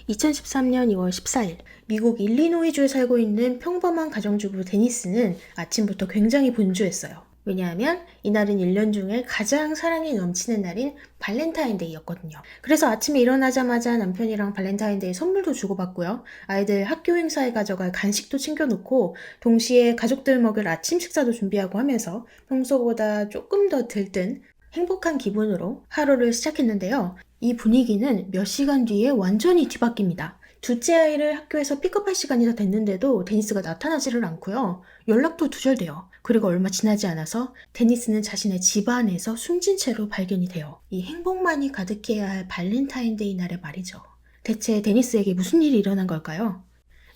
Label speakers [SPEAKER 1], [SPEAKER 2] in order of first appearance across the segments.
[SPEAKER 1] 2013년 2월 14일, 미국 일리노이주에 살고 있는 평범한 가정주부 데니스는 아침부터 굉장히 분주했어요. 왜냐하면 이날은 1년 중에 가장 사랑이 넘치는 날인 발렌타인데이였거든요. 그래서 아침에 일어나자마자 남편이랑 발렌타인데이 선물도 주고받고요. 아이들 학교 행사에 가져갈 간식도 챙겨놓고 동시에 가족들 먹을 아침 식사도 준비하고 하면서 평소보다 조금 더 들뜬 행복한 기분으로 하루를 시작했는데요. 이 분위기는 몇 시간 뒤에 완전히 뒤바뀝니다. 둘째 아이를 학교에서 픽업할 시간이 다 됐는데도 데니스가 나타나지를 않고요. 연락도 두절돼요. 그리고 얼마 지나지 않아서 데니스는 자신의 집 안에서 숨진 채로 발견이 돼요. 이 행복만이 가득해야 할 발렌타인데이 날의 말이죠. 대체 데니스에게 무슨 일이 일어난 걸까요?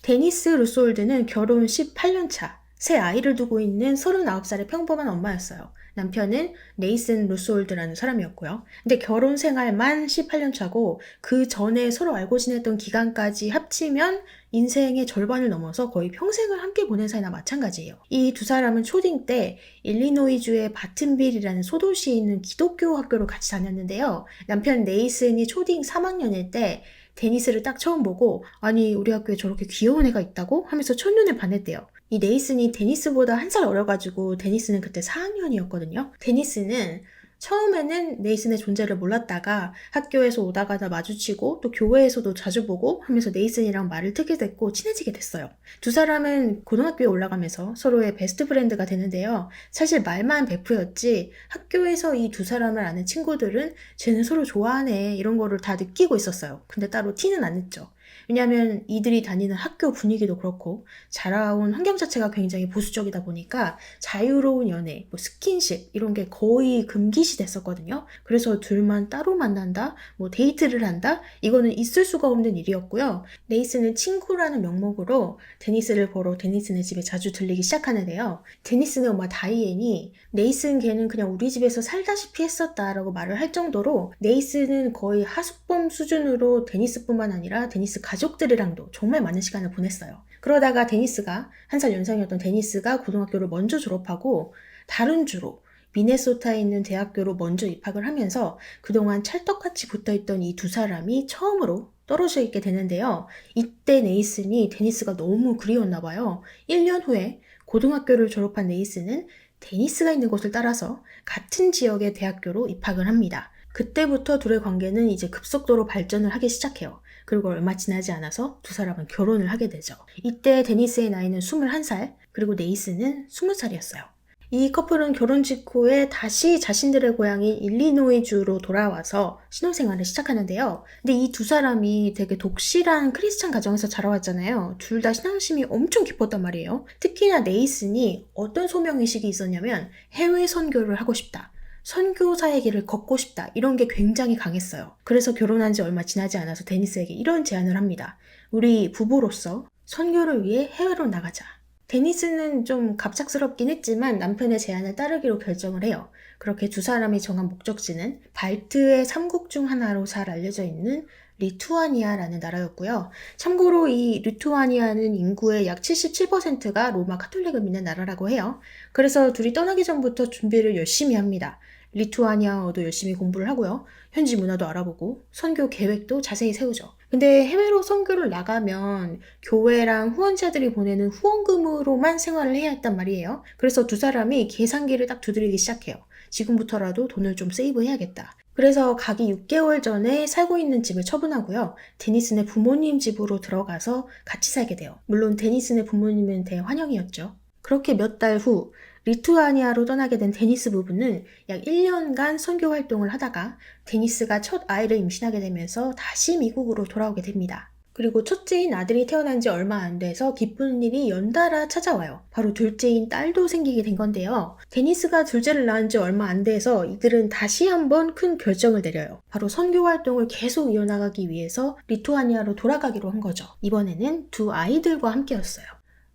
[SPEAKER 1] 데니스 루소울드는 결혼 18년 차, 새 아이를 두고 있는 39살의 평범한 엄마였어요. 남편은 네이슨 루소울드라는 사람이었고요. 근데 결혼 생활만 18년 차고 그 전에 서로 알고 지냈던 기간까지 합치면 인생의 절반을 넘어서 거의 평생을 함께 보낸 사이나 마찬가지예요. 이 두 사람은 초딩 때 일리노이주의 바튼빌이라는 소도시에 있는 기독교 학교를 같이 다녔는데요. 남편 네이슨이 초딩 3학년일 때 데니스를 딱 처음 보고 아니 우리 학교에 저렇게 귀여운 애가 있다고? 하면서 첫눈에 반했대요. 이 네이슨이 데니스보다 한 살 어려가지고 데니스는 그때 4학년이었거든요. 데니스는 처음에는 네이슨의 존재를 몰랐다가 학교에서 오다가다 마주치고 또 교회에서도 자주 보고 하면서 네이슨이랑 말을 트게 됐고 친해지게 됐어요. 두 사람은 고등학교에 올라가면서 서로의 베스트 프렌드가 되는데요. 사실 말만 베프였지 학교에서 이 두 사람을 아는 친구들은 쟤는 서로 좋아하네 이런 거를 다 느끼고 있었어요. 근데 따로 티는 안 냈죠. 왜냐하면 이들이 다니는 학교 분위기도 그렇고 자라온 환경 자체가 굉장히 보수적이다 보니까 자유로운 연애, 뭐 스킨십 이런 게 거의 금기시 됐었거든요. 그래서 둘만 따로 만난다, 뭐 데이트를 한다 이거는 있을 수가 없는 일이었고요. 네이슨은 친구라는 명목으로 데니스를 보러 데니스네 집에 자주 들리기 시작하는데요. 데니스네 엄마 다이앤이 네이슨 걔는 그냥 우리 집에서 살다시피 했었다라고 말을 할 정도로 네이슨은 거의 하숙범 수준으로 데니스뿐만 아니라 데니스 가족들이랑도 정말 많은 시간을 보냈어요. 그러다가 데니스가 한 살 연상이었던 데니스가 고등학교를 먼저 졸업하고 다른 주로 미네소타에 있는 대학교로 먼저 입학을 하면서 그동안 찰떡같이 붙어있던 이 두 사람이 처음으로 떨어져 있게 되는데요. 이때 네이슨이 데니스가 너무 그리웠나 봐요. 1년 후에 고등학교를 졸업한 네이슨은 데니스가 있는 곳을 따라서 같은 지역의 대학교로 입학을 합니다. 그때부터 둘의 관계는 이제 급속도로 발전을 하기 시작해요. 그리고 얼마 지나지 않아서 두 사람은 결혼을 하게 되죠. 이때 데니스의 나이는 21살, 그리고 네이슨은 20살이었어요. 이 커플은 결혼 직후에 다시 자신들의 고향인 일리노이주로 돌아와서 신혼생활을 시작하는데요. 근데 이 두 사람이 되게 독실한 크리스찬 가정에서 자라왔잖아요. 둘 다 신앙심이 엄청 깊었단 말이에요. 특히나 네이슨이 어떤 소명의식이 있었냐면 해외 선교를 하고 싶다. 선교사의 길을 걷고 싶다. 이런 게 굉장히 강했어요. 그래서 결혼한 지 얼마 지나지 않아서 데니스에게 이런 제안을 합니다. 우리 부부로서 선교를 위해 해외로 나가자. 데니스는 좀 갑작스럽긴 했지만 남편의 제안을 따르기로 결정을 해요. 그렇게 두 사람이 정한 목적지는 발트의 3국 중 하나로 잘 알려져 있는 리투아니아라는 나라였고요. 참고로 이 리투아니아는 인구의 약 77%가 로마 카톨릭을 믿는 나라라고 해요. 그래서 둘이 떠나기 전부터 준비를 열심히 합니다. 리투아니아어도 열심히 공부를 하고요. 현지 문화도 알아보고 선교 계획도 자세히 세우죠. 근데 해외로 선교를 나가면 교회랑 후원자들이 보내는 후원금으로만 생활을 해야 했단 말이에요. 그래서 두 사람이 계산기를 딱 두드리기 시작해요. 지금부터라도 돈을 좀 세이브해야겠다. 그래서 가기 6개월 전에 살고 있는 집을 처분하고요. 데니슨의 부모님 집으로 들어가서 같이 살게 돼요. 물론 데니슨의 부모님은 대환영이었죠. 그렇게 몇 달 후 리투아니아로 떠나게 된 데니스 부부는 약 1년간 선교 활동을 하다가 데니스가 첫 아이를 임신하게 되면서 다시 미국으로 돌아오게 됩니다. 그리고 첫째인 아들이 태어난 지 얼마 안 돼서 기쁜 일이 연달아 찾아와요. 바로 둘째인 딸도 생기게 된 건데요. 데니스가 둘째를 낳은 지 얼마 안 돼서 이들은 다시 한번 큰 결정을 내려요. 바로 선교 활동을 계속 이어나가기 위해서 리투아니아로 돌아가기로 한 거죠. 이번에는 두 아이들과 함께였어요.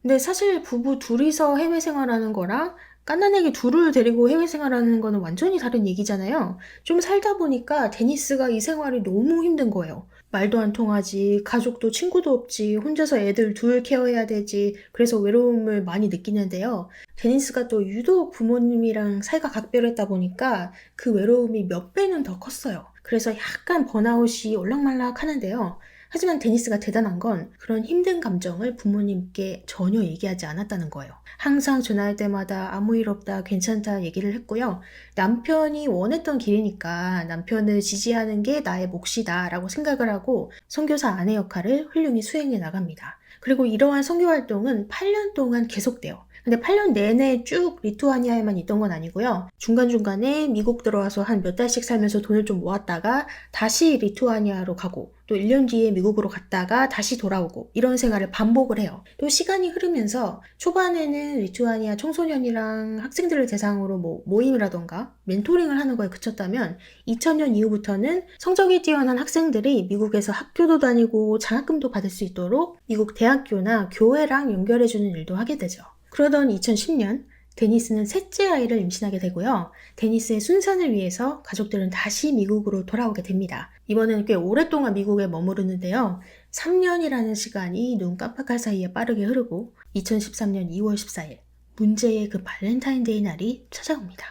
[SPEAKER 1] 근데 사실 부부 둘이서 해외 생활하는 거랑 갓난아기 둘을 데리고 해외 생활하는 거는 완전히 다른 얘기잖아요. 좀 살다 보니까 데니스가 이 생활이 너무 힘든 거예요. 말도 안 통하지, 가족도 친구도 없지, 혼자서 애들 둘 케어해야 되지, 그래서 외로움을 많이 느끼는데요. 데니스가 또 유독 부모님이랑 사이가 각별했다 보니까 그 외로움이 몇 배는 더 컸어요. 그래서 약간 번아웃이 올락말락 하는데요. 하지만 데니스가 대단한 건 그런 힘든 감정을 부모님께 전혀 얘기하지 않았다는 거예요. 항상 전화할 때마다 아무 일 없다, 괜찮다 얘기를 했고요. 남편이 원했던 길이니까 남편을 지지하는 게 나의 몫이다 라고 생각을 하고 선교사 아내 역할을 훌륭히 수행해 나갑니다. 그리고 이러한 선교 활동은 8년 동안 계속돼요. 근데 8년 내내 쭉 리투아니아에만 있던 건 아니고요. 중간중간에 미국 들어와서 한 몇 달씩 살면서 돈을 좀 모았다가 다시 리투아니아로 가고 또 1년 뒤에 미국으로 갔다가 다시 돌아오고 이런 생활을 반복을 해요. 또 시간이 흐르면서 초반에는 리투아니아 청소년이랑 학생들을 대상으로 모임이라던가 멘토링을 하는 거에 그쳤다면 2000년 이후부터는 성적이 뛰어난 학생들이 미국에서 학교도 다니고 장학금도 받을 수 있도록 미국 대학교나 교회랑 연결해주는 일도 하게 되죠. 그러던 2010년 데니스는 셋째 아이를 임신하게 되고요. 데니스의 순산을 위해서 가족들은 다시 미국으로 돌아오게 됩니다. 이번에는 꽤 오랫동안 미국에 머무르는데요. 3년이라는 시간이 눈 깜빡할 사이에 빠르게 흐르고 2013년 2월 14일 문제의 그 발렌타인데이 날이 찾아옵니다.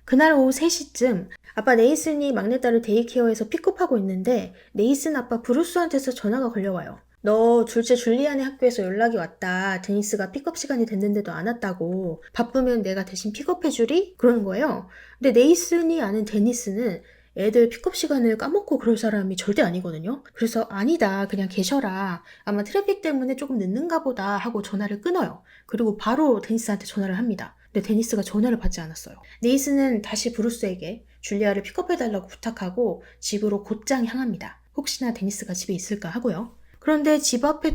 [SPEAKER 1] 그날 오후 3시쯤 아빠 네이슨이 막내딸을 데이케어에서 픽업하고 있는데 네이슨 아빠 브루스한테서 전화가 걸려와요. 너 둘째 줄리안의 학교에서 연락이 왔다. 데니스가 픽업 시간이 됐는데도 안 왔다고. 바쁘면 내가 대신 픽업해주리? 그러는 거예요. 근데 네이슨이 아는 데니스는 애들 픽업 시간을 까먹고 그럴 사람이 절대 아니거든요. 그래서 아니다. 그냥 계셔라. 아마 트래픽 때문에 조금 늦는가 보다 하고 전화를 끊어요. 그리고 바로 데니스한테 전화를 합니다. 근데 데니스가 전화를 받지 않았어요. 네이슨은 다시 브루스에게 줄리아를 픽업해달라고 부탁하고 집으로 곧장 향합니다. 혹시나 데니스가 집에 있을까 하고요. 그런데 집 앞에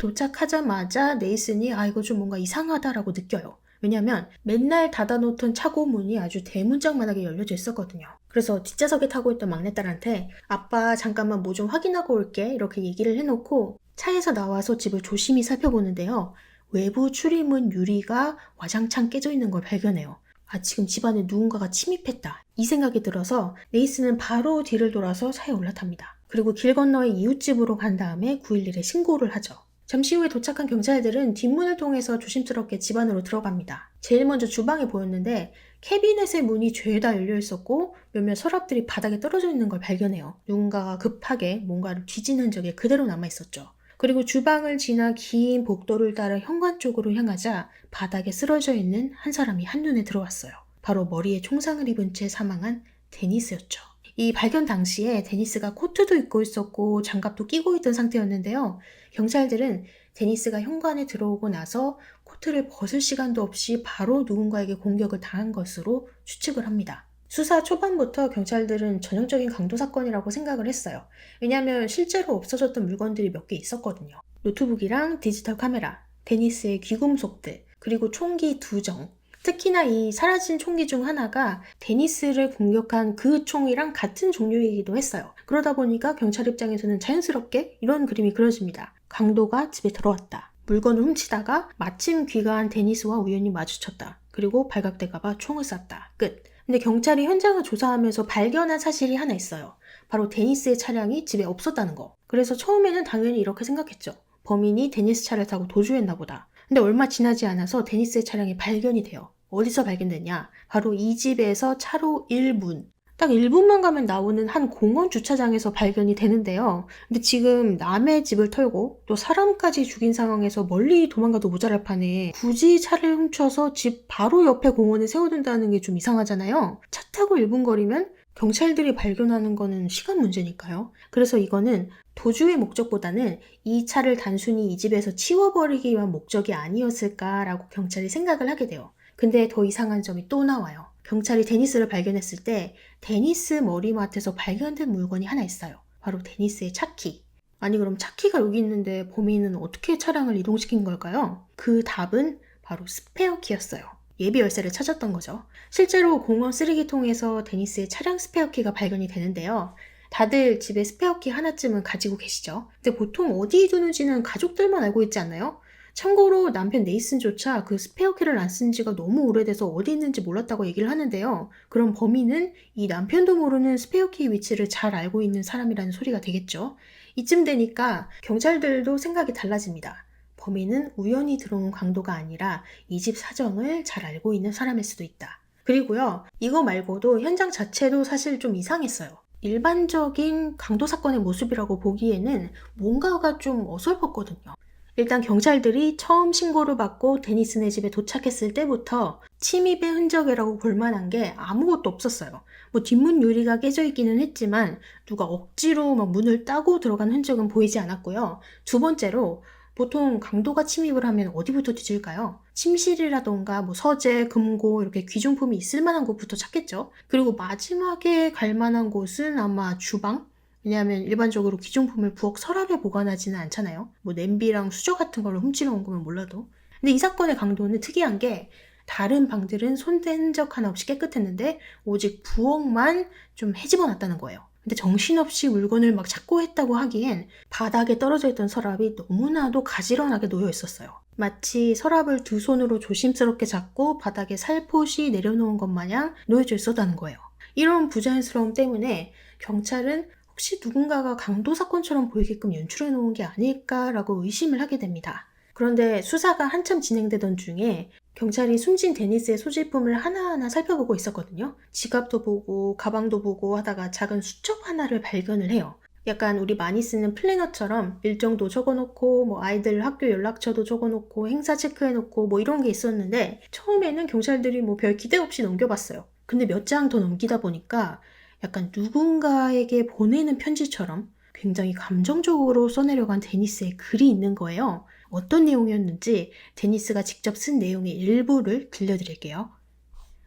[SPEAKER 1] 도착하자마자 네이슨이 이거 좀 뭔가 이상하다라고 느껴요. 왜냐면 맨날 닫아놓던 차고 문이 아주 대문짝만하게 열려져 있었거든요. 그래서 뒷좌석에 타고 있던 막내딸한테 아빠 잠깐만 뭐 좀 확인하고 올게 이렇게 얘기를 해놓고 차에서 나와서 집을 조심히 살펴보는데요. 외부 출입문 유리가 와장창 깨져 있는 걸 발견해요. 지금 집안에 누군가가 침입했다. 이 생각이 들어서 네이슨은 바로 뒤를 돌아서 차에 올라탑니다. 그리고 길 건너의 이웃집으로 간 다음에 911에 신고를 하죠. 잠시 후에 도착한 경찰들은 뒷문을 통해서 조심스럽게 집 안으로 들어갑니다. 제일 먼저 주방에 보였는데 캐비넷의 문이 죄다 열려 있었고 몇몇 서랍들이 바닥에 떨어져 있는 걸 발견해요. 누군가가 급하게 뭔가를 뒤진 흔적이 그대로 남아 있었죠. 그리고 주방을 지나 긴 복도를 따라 현관 쪽으로 향하자 바닥에 쓰러져 있는 한 사람이 한눈에 들어왔어요. 바로 머리에 총상을 입은 채 사망한 데니스였죠. 이 발견 당시에 데니스가 코트도 입고 있었고 장갑도 끼고 있던 상태였는데요. 경찰들은 데니스가 현관에 들어오고 나서 코트를 벗을 시간도 없이 바로 누군가에게 공격을 당한 것으로 추측을 합니다. 수사 초반부터 경찰들은 전형적인 강도 사건이라고 생각을 했어요. 왜냐하면 실제로 없어졌던 물건들이 몇 개 있었거든요. 노트북이랑 디지털 카메라, 데니스의 귀금속들, 그리고 총기 2정. 특히나 이 사라진 총기 중 하나가 데니스를 공격한 그 총이랑 같은 종류이기도 했어요. 그러다 보니까 경찰 입장에서는 자연스럽게 이런 그림이 그려집니다. 강도가 집에 들어왔다. 물건을 훔치다가 마침 귀가한 데니스와 우연히 마주쳤다. 그리고 발각될까봐 총을 쐈다. 끝. 근데 경찰이 현장을 조사하면서 발견한 사실이 하나 있어요. 바로 데니스의 차량이 집에 없었다는 거. 그래서 처음에는 당연히 이렇게 생각했죠. 범인이 데니스 차를 타고 도주했나 보다. 근데 얼마 지나지 않아서 데니스의 차량이 발견이 돼요. 어디서 발견됐냐? 바로 이 집에서 차로 1분. 딱 1분만 가면 나오는 한 공원 주차장에서 발견이 되는데요. 근데 지금 남의 집을 털고 또 사람까지 죽인 상황에서 멀리 도망가도 모자랄 판에 굳이 차를 훔쳐서 집 바로 옆에 공원에 세워둔다는 게 좀 이상하잖아요. 차 타고 1분 거리면 경찰들이 발견하는 거는 시간 문제니까요. 그래서 이거는 도주의 목적보다는 이 차를 단순히 이 집에서 치워버리기 위한 목적이 아니었을까라고 경찰이 생각을 하게 돼요. 근데 더 이상한 점이 또 나와요. 경찰이 데니스를 발견했을 때 데니스 머리맡에서 발견된 물건이 하나 있어요. 바로 데니스의 차키. 아니 그럼 차키가 여기 있는데 범인은 어떻게 차량을 이동시킨 걸까요? 그 답은 바로 스페어키였어요. 예비 열쇠를 찾았던 거죠. 실제로 공원 쓰레기통에서 데니스의 차량 스페어키가 발견이 되는데요. 다들 집에 스페어키 하나쯤은 가지고 계시죠? 근데 보통 어디에 두는지는 가족들만 알고 있지 않나요? 참고로 남편 네이슨조차 그 스페어키를 안 쓴 지가 너무 오래돼서 어디 있는지 몰랐다고 얘기를 하는데요. 그럼 범인은 이 남편도 모르는 스페어키 위치를 잘 알고 있는 사람이라는 소리가 되겠죠. 이쯤 되니까 경찰들도 생각이 달라집니다. 범인은 우연히 들어온 강도가 아니라 이 집 사정을 잘 알고 있는 사람일 수도 있다. 그리고요, 이거 말고도 현장 자체도 사실 좀 이상했어요. 일반적인 강도 사건의 모습이라고 보기에는 뭔가가 좀 어설펐거든요. 일단 경찰들이 처음 신고를 받고 데니슨의 집에 도착했을 때부터 침입의 흔적이라고 볼 만한 게 아무것도 없었어요. 뭐 뒷문 유리가 깨져 있기는 했지만 누가 억지로 막 문을 따고 들어간 흔적은 보이지 않았고요. 두 번째로 보통 강도가 침입을 하면 어디부터 뒤질까요? 침실이라던가 뭐 서재, 금고 이렇게 귀중품이 있을 만한 곳부터 찾겠죠. 그리고 마지막에 갈 만한 곳은 아마 주방? 왜냐하면 일반적으로 귀중품을 부엌 서랍에 보관하지는 않잖아요. 뭐 냄비랑 수저 같은 걸로 훔치러 온 거면 몰라도. 근데 이 사건의 강도는 특이한 게 다른 방들은 손댄 흔적 하나 없이 깨끗했는데 오직 부엌만 좀 헤집어 놨다는 거예요. 근데 정신없이 물건을 막 찾고 했다고 하기엔 바닥에 떨어져 있던 서랍이 너무나도 가지런하게 놓여 있었어요. 마치 서랍을 두 손으로 조심스럽게 잡고 바닥에 살포시 내려놓은 것 마냥 놓여져 있었다는 거예요. 이런 부자연스러움 때문에 경찰은 혹시 누군가가 강도 사건처럼 보이게끔 연출해 놓은 게 아닐까라고 의심을 하게 됩니다. 그런데 수사가 한참 진행되던 중에 경찰이 숨진 데니스의 소지품을 하나하나 살펴보고 있었거든요. 지갑도 보고 가방도 보고 하다가 작은 수첩 하나를 발견을 해요. 약간 우리 많이 쓰는 플래너처럼 일정도 적어놓고 뭐 아이들 학교 연락처도 적어놓고 행사 체크해놓고 뭐 이런 게 있었는데 처음에는 경찰들이 뭐 별 기대 없이 넘겨봤어요. 근데 몇 장 더 넘기다 보니까 약간 누군가에게 보내는 편지처럼 굉장히 감정적으로 써내려간 데니스의 글이 있는 거예요. 어떤 내용이었는지 데니스가 직접 쓴 내용의 일부를 들려드릴게요.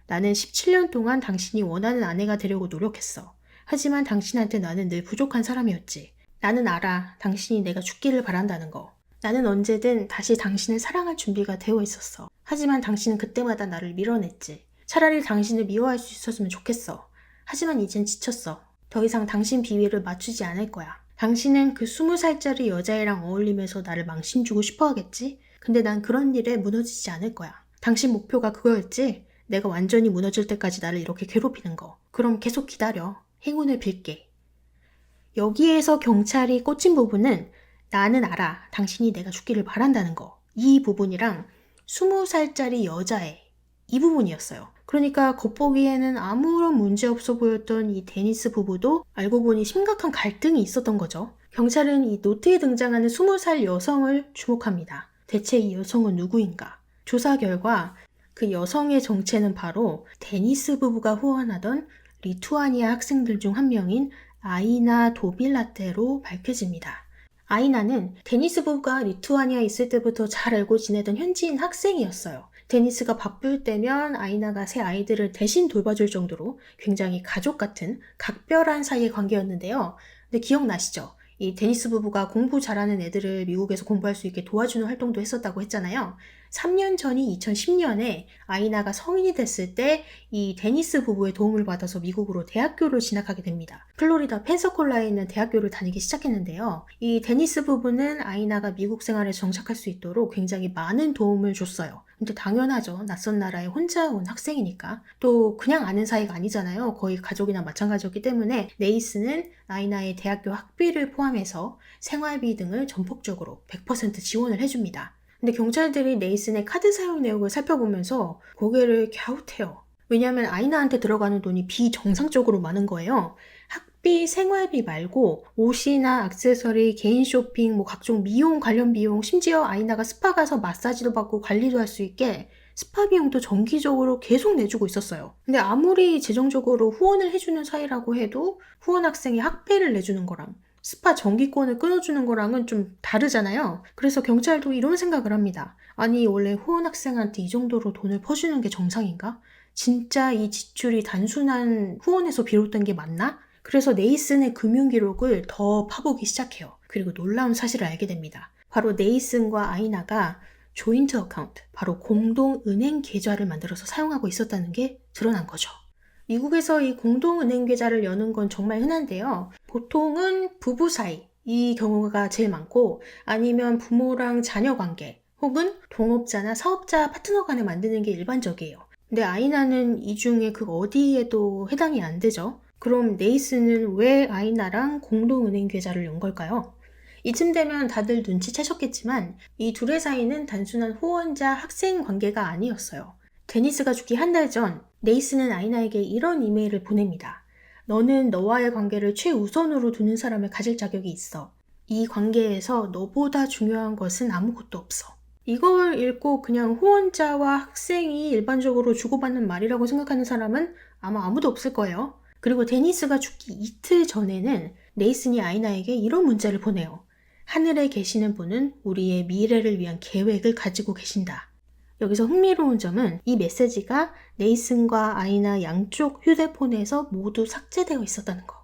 [SPEAKER 1] 나는 17년 동안 당신이 원하는 아내가 되려고 노력했어. 하지만 당신한테 나는 늘 부족한 사람이었지. 나는 알아. 당신이 내가 죽기를 바란다는 거. 나는 언제든 다시 당신을 사랑할 준비가 되어 있었어. 하지만 당신은 그때마다 나를 밀어냈지. 차라리 당신을 미워할 수 있었으면 좋겠어. 하지만 이젠 지쳤어. 더 이상 당신 비위를 맞추지 않을 거야. 당신은 그 20살짜리 여자애랑 어울리면서 나를 망신주고 싶어 하겠지? 근데 난 그런 일에 무너지지 않을 거야. 당신 목표가 그거였지? 내가 완전히 무너질 때까지 나를 이렇게 괴롭히는 거. 그럼 계속 기다려. 행운을 빌게. 여기에서 경찰이 꽂힌 부분은 나는 알아. 당신이 내가 죽기를 바란다는 거. 이 부분이랑 20살짜리 여자애. 이 부분이었어요. 그러니까 겉보기에는 아무런 문제 없어 보였던 이 데니스 부부도 알고 보니 심각한 갈등이 있었던 거죠. 경찰은 이 노트에 등장하는 20살 여성을 주목합니다. 대체 이 여성은 누구인가? 조사 결과 그 여성의 정체는 바로 데니스 부부가 후원하던 리투아니아 학생들 중 한 명인 아이나 도빌라테로 밝혀집니다. 아이나는 데니스 부부가 리투아니아에 있을 때부터 잘 알고 지내던 현지인 학생이었어요. 데니스가 바쁠 때면 아이나가 새 아이들을 대신 돌봐줄 정도로 굉장히 가족 같은 각별한 사이의 관계였는데요. 근데 기억나시죠? 이 데니스 부부가 공부 잘하는 애들을 미국에서 공부할 수 있게 도와주는 활동도 했었다고 했잖아요. 3년 전이 2010년에 아이나가 성인이 됐을 때 이 데니스 부부의 도움을 받아서 미국으로 대학교를 진학하게 됩니다. 플로리다 펜서콜라에 있는 대학교를 다니기 시작했는데요. 이 데니스 부부는 아이나가 미국 생활에 정착할 수 있도록 굉장히 많은 도움을 줬어요. 근데 당연하죠. 낯선 나라에 혼자 온 학생이니까. 또 그냥 아는 사이가 아니잖아요. 거의 가족이나 마찬가지였기 때문에 네이스는 아이나의 대학교 학비를 포함해서 생활비 등을 전폭적으로 100% 지원을 해줍니다. 근데 경찰들이 네이슨의 카드 사용 내역을 살펴보면서 고개를 갸웃해요. 왜냐하면 아이나한테 들어가는 돈이 비정상적으로 많은 거예요. 학비, 생활비 말고 옷이나 액세서리, 개인 쇼핑, 뭐 각종 미용 관련 비용, 심지어 아이나가 스파 가서 마사지도 받고 관리도 할 수 있게 스파 비용도 정기적으로 계속 내주고 있었어요. 근데 아무리 재정적으로 후원을 해주는 사이라고 해도 후원 학생이 학비를 내주는 거랑 스파 정기권을 끊어주는 거랑은 좀 다르잖아요. 그래서 경찰도 이런 생각을 합니다. 아니 원래 후원 학생한테 이 정도로 돈을 퍼주는 게 정상인가? 진짜 이 지출이 단순한 후원에서 비롯된 게 맞나? 그래서 네이슨의 금융 기록을 더 파보기 시작해요. 그리고 놀라운 사실을 알게 됩니다. 바로 네이슨과 아이나가 조인트 어카운트, 바로 공동 은행 계좌를 만들어서 사용하고 있었다는 게 드러난 거죠. 미국에서 이 공동은행 계좌를 여는 건 정말 흔한데요. 보통은 부부 사이, 이 경우가 제일 많고 아니면 부모랑 자녀 관계 혹은 동업자나 사업자 파트너 간에 만드는 게 일반적이에요. 근데 아이나는 이 중에 그 어디에도 해당이 안 되죠. 그럼 네이스는 왜 아이나랑 공동은행 계좌를 연 걸까요? 이쯤 되면 다들 눈치채셨겠지만 이 둘의 사이는 단순한 후원자 학생 관계가 아니었어요. 데니스가 죽기 한 달 전 네이스는 아이나에게 이런 이메일을 보냅니다. 너는 너와의 관계를 최우선으로 두는 사람을 가질 자격이 있어. 이 관계에서 너보다 중요한 것은 아무것도 없어. 이걸 읽고 그냥 후원자와 학생이 일반적으로 주고받는 말이라고 생각하는 사람은 아마 아무도 없을 거예요. 그리고 데니스가 죽기 이틀 전에는 네이슨이 아이나에게 이런 문자를 보내요. 하늘에 계시는 분은 우리의 미래를 위한 계획을 가지고 계신다. 여기서 흥미로운 점은 이 메시지가 네이슨과 아이나 양쪽 휴대폰에서 모두 삭제되어 있었다는 거.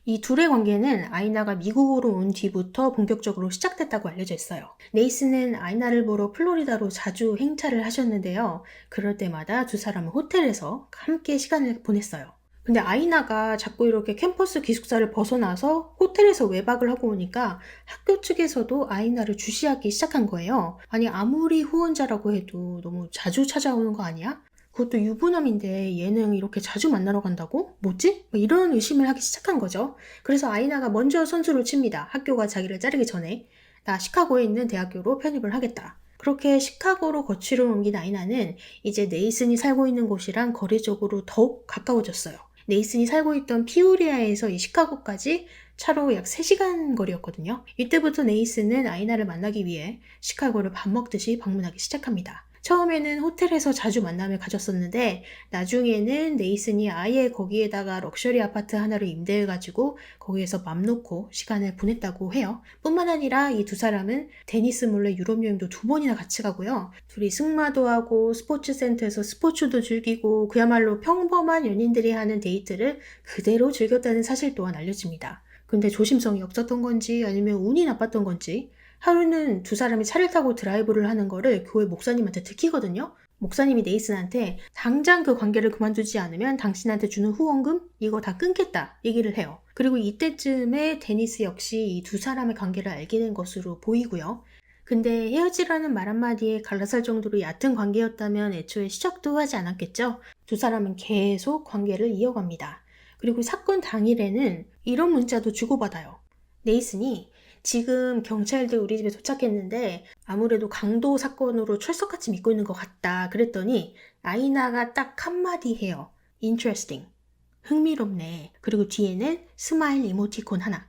[SPEAKER 1] 이 둘의 관계는 아이나가 미국으로 온 뒤부터 본격적으로 시작됐다고 알려져 있어요. 네이슨은 아이나를 보러 플로리다로 자주 행차를 하셨는데요. 그럴 때마다 두 사람은 호텔에서 함께 시간을 보냈어요. 근데 아이나가 자꾸 이렇게 캠퍼스 기숙사를 벗어나서 호텔에서 외박을 하고 오니까 학교 측에서도 아이나를 주시하기 시작한 거예요. 아니 아무리 후원자라고 해도 너무 자주 찾아오는 거 아니야? 그것도 유부남인데 얘는 이렇게 자주 만나러 간다고? 뭐지? 이런 의심을 하기 시작한 거죠. 그래서 아이나가 먼저 선수를 칩니다. 학교가 자기를 자르기 전에. 나 시카고에 있는 대학교로 편입을 하겠다. 그렇게 시카고로 거취를 옮긴 아이나는 이제 네이슨이 살고 있는 곳이랑 거리적으로 더욱 가까워졌어요. 네이슨이 살고 있던 피오리아에서 이 시카고까지 차로 약 3시간 거리였거든요. 이때부터 네이슨은 아이나를 만나기 위해 시카고를 밥 먹듯이 방문하기 시작합니다. 처음에는 호텔에서 자주 만남을 가졌었는데 나중에는 네이슨이 아예 거기에다가 럭셔리 아파트 하나를 임대해가지고 거기에서 맘 놓고 시간을 보냈다고 해요. 뿐만 아니라 이 두 사람은 데니스 몰래 유럽 여행도 2번이나 같이 가고요. 둘이 승마도 하고 스포츠 센터에서 스포츠도 즐기고 그야말로 평범한 연인들이 하는 데이트를 그대로 즐겼다는 사실 또한 알려집니다. 근데 조심성이 없었던 건지 아니면 운이 나빴던 건지 하루는 두 사람이 차를 타고 드라이브를 하는 거를 교회 목사님한테 들키거든요. 목사님이 네이슨한테 당장 그 관계를 그만두지 않으면 당신한테 주는 후원금 이거 다 끊겠다 얘기를 해요. 그리고 이때쯤에 데니스 역시 이 두 사람의 관계를 알게 된 것으로 보이고요. 근데 헤어지라는 말 한마디에 갈라설 정도로 얕은 관계였다면 애초에 시작도 하지 않았겠죠. 두 사람은 계속 관계를 이어갑니다. 그리고 사건 당일에는 이런 문자도 주고받아요. 네이슨이 지금 경찰들 우리 집에 도착했는데 아무래도 강도 사건으로 철석같이 믿고 있는 것 같다. 그랬더니 아이나가 딱 한마디 해요. Interesting. 흥미롭네. 그리고 뒤에는 스마일 이모티콘 하나.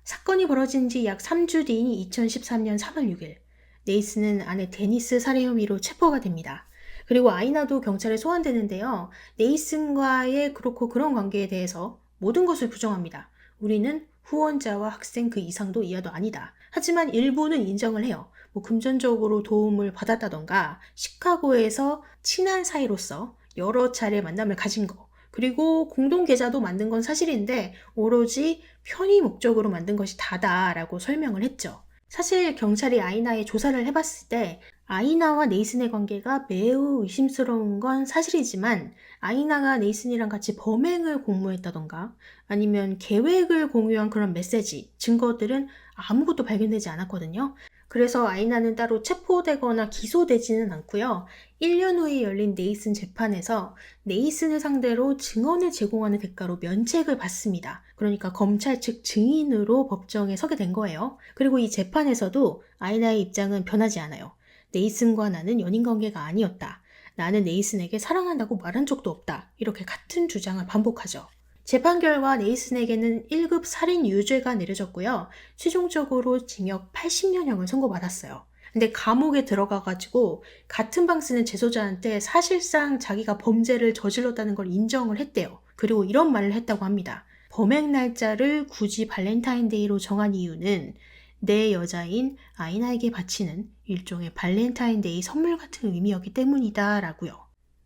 [SPEAKER 1] 사건이 벌어진 지 약 3주 뒤인 2013년 3월 6일. 네이슨은 아내 데니스 살해 혐의로 체포가 됩니다. 그리고 아이나도 경찰에 소환되는데요. 네이슨과의 그렇고 그런 관계에 대해서 모든 것을 부정합니다. 우리는 후원자와 학생 그 이상도 이하도 아니다. 하지만 일부는 인정을 해요. 금전적으로 도움을 받았다던가 시카고에서 친한 사이로서 여러 차례 만남을 가진 거 그리고 공동 계좌도 만든 건 사실인데 오로지 편의 목적으로 만든 것이 다다라고 설명을 했죠. 사실 경찰이 아이나의 조사를 해봤을 때 아이나와 네이슨의 관계가 매우 의심스러운 건 사실이지만 아이나가 네이슨이랑 같이 범행을 공모했다던가 아니면 계획을 공유한 그런 메시지, 증거들은 아무것도 발견되지 않았거든요. 그래서 아이나는 따로 체포되거나 기소되지는 않고요. 1년 후에 열린 네이슨 재판에서 네이슨을 상대로 증언을 제공하는 대가로 면책을 받습니다. 그러니까 검찰 측 증인으로 법정에 서게 된 거예요. 그리고 이 재판에서도 아이나의 입장은 변하지 않아요. 네이슨과 나는 연인관계가 아니었다. 나는 네이슨에게 사랑한다고 말한 적도 없다. 이렇게 같은 주장을 반복하죠. 재판 결과 네이슨에게는 1급 살인 유죄가 내려졌고요. 최종적으로 징역 80년형을 선고받았어요. 근데 감옥에 들어가가지고 같은 방 쓰는 재소자한테 사실상 자기가 범죄를 저질렀다는 걸 인정을 했대요. 그리고 이런 말을 했다고 합니다. 범행 날짜를 굳이 발렌타인데이로 정한 이유는 내 여자인 아이나에게 바치는 일종의 발렌타인데이 선물 같은 의미였기 때문이다 라고요.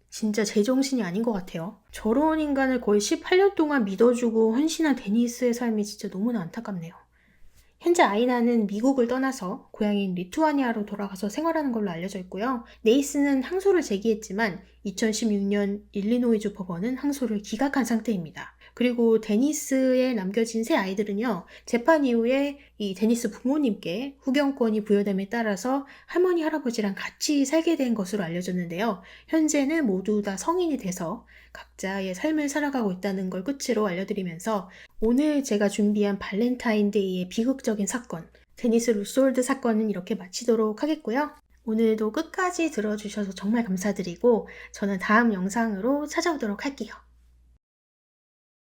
[SPEAKER 1] 진짜 제정신이 아닌 것 같아요. 저런 인간을 거의 18년 동안 믿어주고 헌신한 데니스의 삶이 진짜 너무나 안타깝네요. 현재 아이나는 미국을 떠나서 고향인 리투아니아로 돌아가서 생활하는 걸로 알려져 있고요. 네이슨은 항소를 제기했지만 2016년 일리노이주 법원은 항소를 기각한 상태입니다. 그리고 데니스에 남겨진 세 아이들은요. 재판 이후에 이 데니스 부모님께 후견권이 부여됨에 따라서 할머니, 할아버지랑 같이 살게 된 것으로 알려졌는데요. 현재는 모두 다 성인이 돼서 각자의 삶을 살아가고 있다는 걸 끝으로 알려드리면서 오늘 제가 준비한 발렌타인데이의 비극적인 사건, 데니스 루솔드 사건은 이렇게 마치도록 하겠고요. 오늘도 끝까지 들어주셔서 정말 감사드리고 저는 다음 영상으로 찾아오도록 할게요.